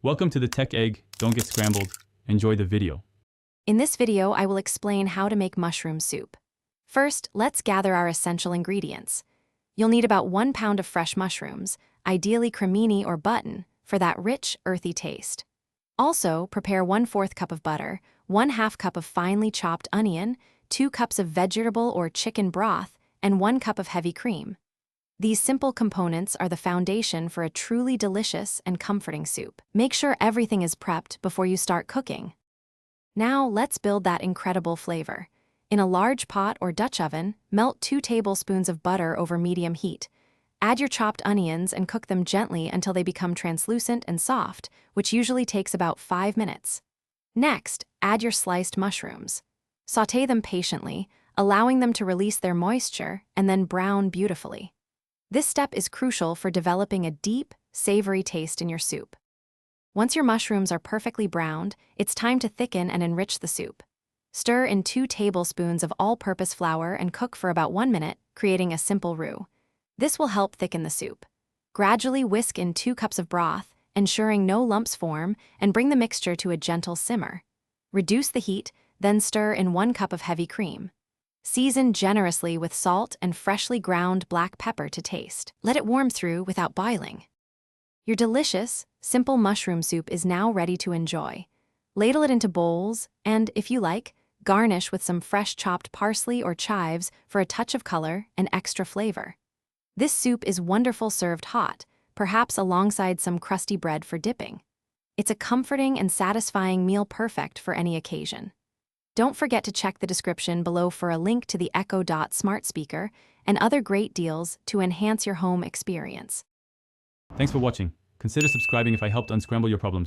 Welcome to the Tech Egg. Don't get scrambled. Enjoy the video. In this video, I will explain how to make mushroom soup. First, let's gather our essential ingredients. You'll need about 1 pound of fresh mushrooms, ideally cremini or button, for that rich, earthy taste. Also, prepare 1/4 cup of butter, 1/2 cup of finely chopped onion, 2 cups of vegetable or chicken broth, and 1 cup of heavy cream. These simple components are the foundation for a truly delicious and comforting soup. Make sure everything is prepped before you start cooking. Now, let's build that incredible flavor. In a large pot or Dutch oven, melt 2 tablespoons of butter over medium heat. Add your chopped onions and cook them gently until they become translucent and soft, which usually takes about 5 minutes. Next, add your sliced mushrooms. Sauté them patiently, allowing them to release their moisture and then brown beautifully. This step is crucial for developing a deep, savory taste in your soup. Once your mushrooms are perfectly browned, it's time to thicken and enrich the soup. Stir in 2 tablespoons of all-purpose flour and cook for about 1 minute, creating a simple roux. This will help thicken the soup. Gradually whisk in 2 cups of broth, ensuring no lumps form, and bring the mixture to a gentle simmer. Reduce the heat, then stir in 1 cup of heavy cream. Season generously with salt and freshly ground black pepper to taste. Let it warm through without boiling. Your delicious, simple mushroom soup is now ready to enjoy. Ladle it into bowls and, if you like, garnish with some fresh chopped parsley or chives for a touch of color and extra flavor. This soup is wonderful served hot, perhaps alongside some crusty bread for dipping. It's a comforting and satisfying meal perfect for any occasion. Don't forget to check the description below for a link to the Echo Dot smart speaker and other great deals to enhance your home experience. Thanks for watching. Consider subscribing if I helped unscramble your problems.